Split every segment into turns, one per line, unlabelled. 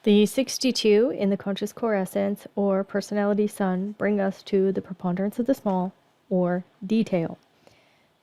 The 62 in the conscious core essence or personality sun bring us to the preponderance of the small or detail.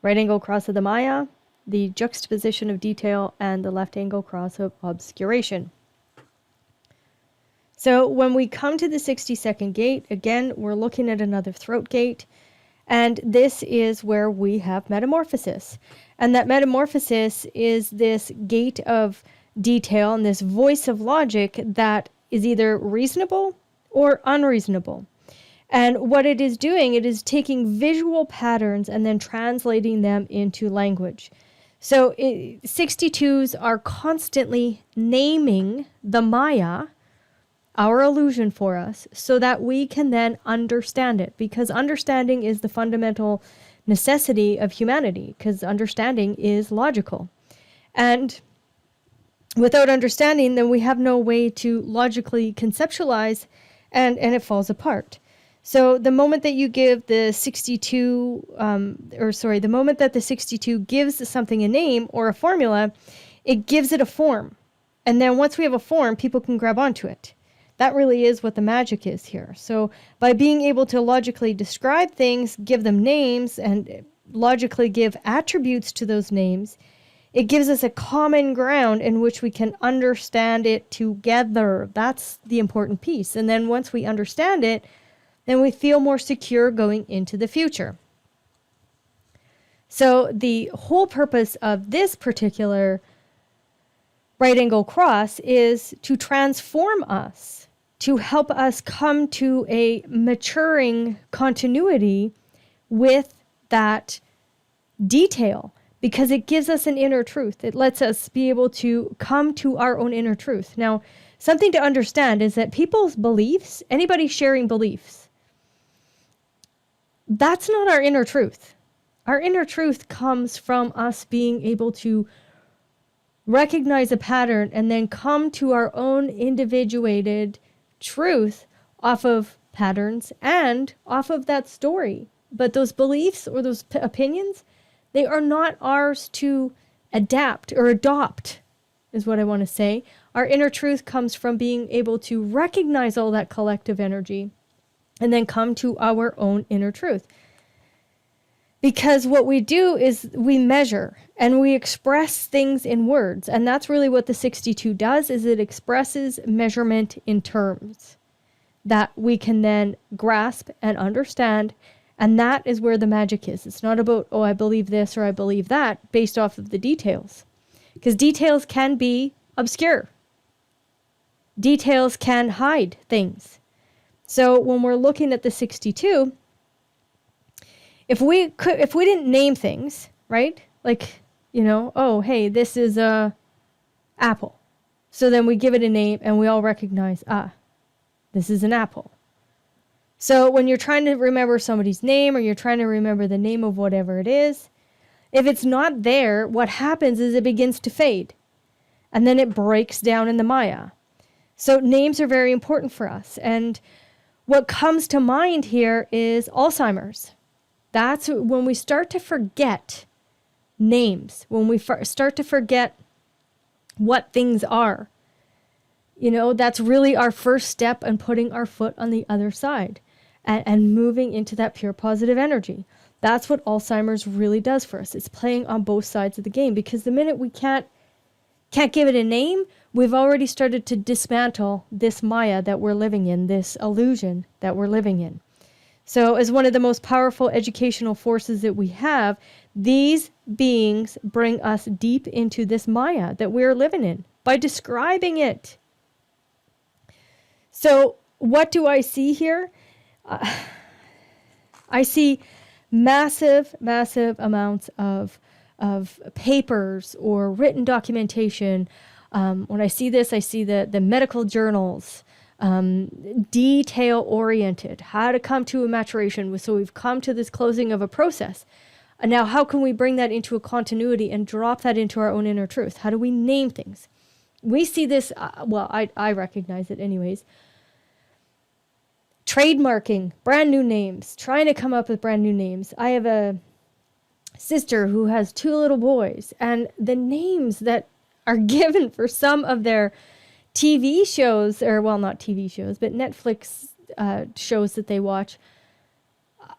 Right angle cross of the Maya, the juxtaposition of detail, and the left angle cross of obscuration. So when we come to the 62nd gate, again, we're looking at another throat gate. And this is where we have metamorphosis. And that metamorphosis is this gate of detail and this voice of logic that is either reasonable or unreasonable. And what it is doing, it is taking visual patterns and then translating them into language. So 62s are constantly naming the Maya, our illusion, for us, so that we can then understand it, because understanding is the fundamental necessity of humanity, because understanding is logical. And without understanding, then we have no way to logically conceptualize, and it falls apart. So the moment that you give the 62, the moment that the 62 gives something a name or a formula, it gives it a form. And then once we have a form, people can grab onto it. That really is what the magic is here. So by being able to logically describe things, give them names, and logically give attributes to those names, it gives us a common ground in which we can understand it together. That's the important piece. And then once we understand it, then we feel more secure going into the future. So the whole purpose of this particular right angle cross is to transform us, to help us come to a maturing continuity with that detail, because it gives us an inner truth. It lets us be able to come to our own inner truth. Now, something to understand is that people's beliefs, anybody sharing beliefs, that's not our inner truth. Our inner truth comes from us being able to recognize a pattern and then come to our own individuated truth off of patterns and off of that story. But those beliefs or those opinions, they are not ours to adapt or adopt, is what I want to say. Our inner truth comes from being able to recognize all that collective energy and then come to our own inner truth. Because what we do is we measure and we express things in words. And that's really what the 62 does, is it expresses measurement in terms that we can then grasp and understand. And that is where the magic is. It's not about, oh, I believe this or I believe that based off of the details. Because details can be obscure. Details can hide things. So when we're looking at the 62, if we didn't name things, right? Like, oh, hey, this is a apple. So then we give it a name and we all recognize, this is an apple. So when you're trying to remember somebody's name or you're trying to remember the name of whatever it is, if it's not there, what happens is it begins to fade. And then it breaks down in the Maya. So names are very important for us. And what comes to mind here is Alzheimer's. That's when we start to forget names, when we start to forget what things are. That's really our first step in putting our foot on the other side and moving into that pure positive energy. That's what Alzheimer's really does for us. It's playing on both sides of the game, because the minute we can't give it a name, we've already started to dismantle this Maya that we're living in, this illusion that we're living in. So as one of the most powerful educational forces that we have, these beings bring us deep into this Maya that we're living in by describing it. So what do I see here? I see massive, massive amounts of papers or written documentation. When I see this, I see the medical journals, detail-oriented, how to come to a maturation. So we've come to this closing of a process. And now how can we bring that into a continuity and drop that into our own inner truth? How do we name things? We see this, I recognize it anyways. Trademarking, brand new names, trying to come up with brand new names. I have a sister who has 2 little boys, and the names that are given for some of their TV shows, or well, not TV shows, but Netflix shows that they watch,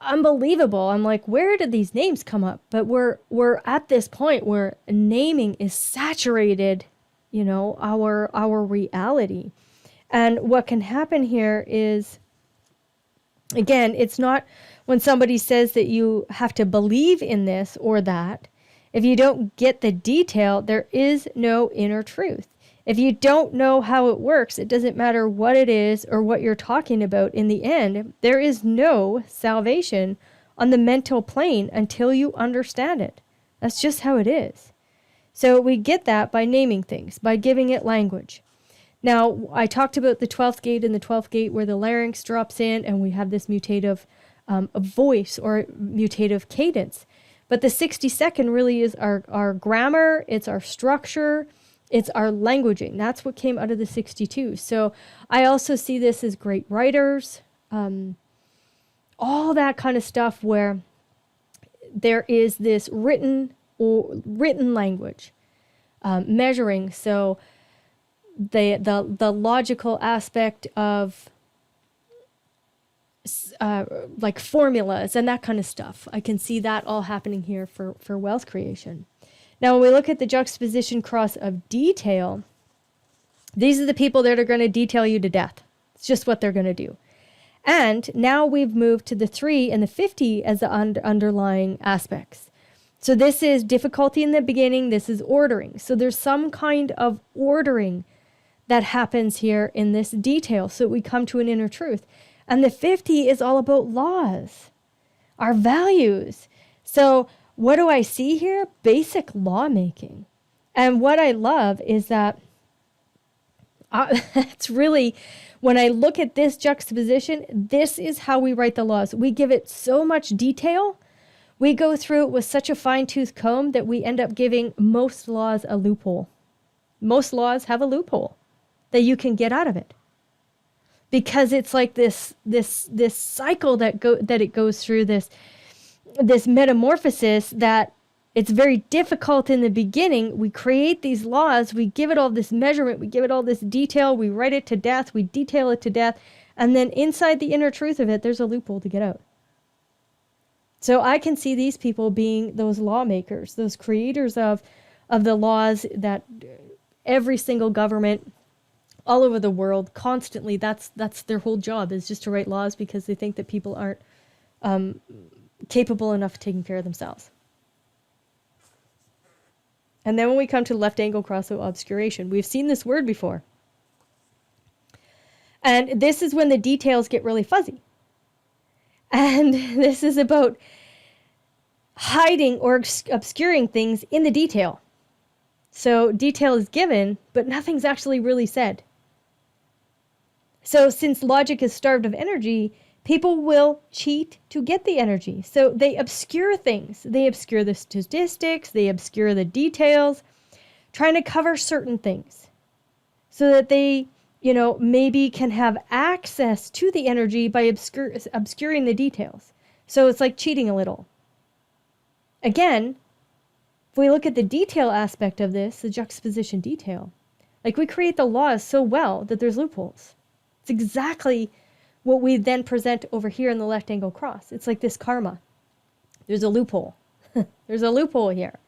unbelievable. I'm like, where did these names come up? But we're at this point where naming is saturated, our reality. And what can happen here is, again, it's not when somebody says that you have to believe in this or that. If you don't get the detail, there is no inner truth. If you don't know how it works, it doesn't matter what it is or what you're talking about. In the end, there is no salvation on the mental plane until you understand it. That's just how it is. So we get that by naming things, by giving it language. Now, I talked about the 12th gate and the 12th gate where the larynx drops in and we have this mutative voice or mutative cadence. But the 62nd really is our grammar, it's our structure, it's our languaging. That's what came out of the 62. So I also see this as great writers, all that kind of stuff where there is this written language, measuring. So the logical aspect of like formulas and that kind of stuff. I can see that all happening here for wealth creation. Now, when we look at the juxtaposition cross of detail, these are the people that are going to detail you to death. It's just what they're going to do. And now we've moved to the 3 and the 50 as the underlying aspects. So this is difficulty in the beginning. This is ordering. So there's some kind of ordering that happens here in this detail. So we come to an inner truth. And the 50 is all about laws, our values. So what do I see here? Basic lawmaking. And what I love is that it's really, when I look at this juxtaposition, this is how we write the laws. We give it so much detail. We go through it with such a fine-tooth comb that we end up giving most laws a loophole. Most laws have a loophole that you can get out of it. Because it's like this cycle that it goes through, this metamorphosis that it's very difficult in the beginning. We create these laws, we give it all this measurement, we give it all this detail, we write it to death, we detail it to death, and then inside the inner truth of it, there's a loophole to get out. So I can see these people being those lawmakers, those creators of the laws that every single government all over the world constantly, that's their whole job, is just to write laws because they think that people aren't capable enough of taking care of themselves. And then when we come to left angle cross of obscuration, we've seen this word before. And this is when the details get really fuzzy. And this is about hiding or obscuring things in the detail. So detail is given, but nothing's actually really said. So since logic is starved of energy, people will cheat to get the energy. So they obscure things. They obscure the statistics. They obscure the details, trying to cover certain things so that they, maybe can have access to the energy by obscuring the details. So it's like cheating a little. Again, if we look at the detail aspect of this, the juxtaposition detail, like we create the laws so well that there's loopholes. It's exactly what we then present over here in the left angle cross. It's like this karma. There's a loophole. There's a loophole here.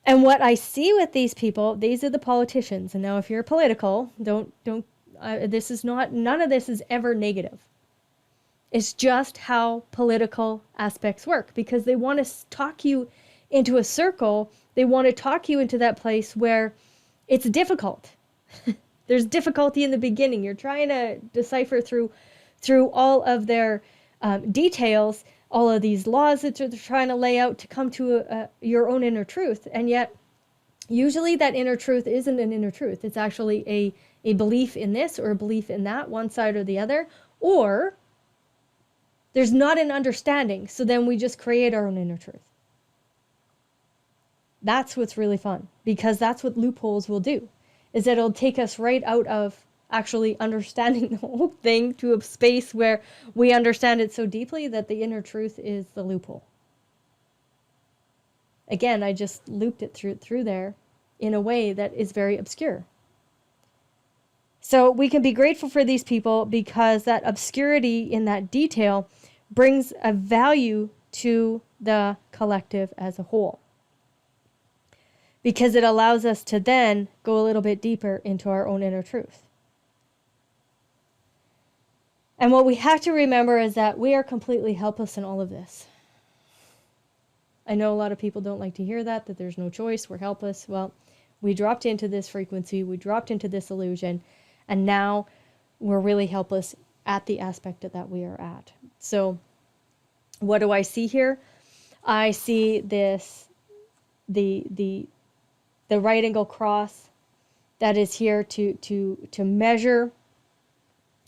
And what I see with these people, these are the politicians. And now if you're political, none of this is ever negative. It's just how political aspects work, because they want to talk you into a circle. They want to talk you into that place where it's difficult. There's difficulty in the beginning. You're trying to decipher through all of their details, all of these laws that they're trying to lay out to come to your own inner truth. And yet, usually that inner truth isn't an inner truth. It's actually a belief in this or a belief in that, one side or the other. Or there's not an understanding, so then we just create our own inner truth. That's what's really fun, because that's what loopholes will do, is that it'll take us right out of actually understanding the whole thing to a space where we understand it so deeply that the inner truth is the loophole. Again, I just looped it through there in a way that is very obscure. So we can be grateful for these people because that obscurity in that detail brings a value to the collective as a whole. Because it allows us to then go a little bit deeper into our own inner truth. And what we have to remember is that we are completely helpless in all of this. I know a lot of people don't like to hear that there's no choice, we're helpless. Well, we dropped into this frequency, we dropped into this illusion, and now we're really helpless at the aspect that we are at. So what do I see here? I see this, the right angle cross that is here to measure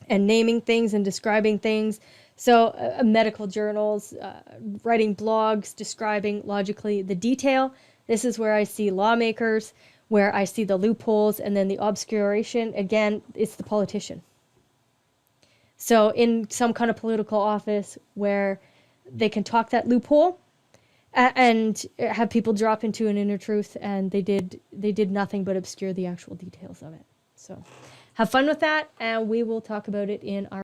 and naming things and describing things. So medical journals, writing blogs, describing logically the detail. This is where I see lawmakers, where I see the loopholes, and then the obscuration. Again, it's the politician. So in some kind of political office where they can talk that loophole and have people drop into an inner truth, and they did nothing but obscure the actual details of it. So have fun with that, and we will talk about it in our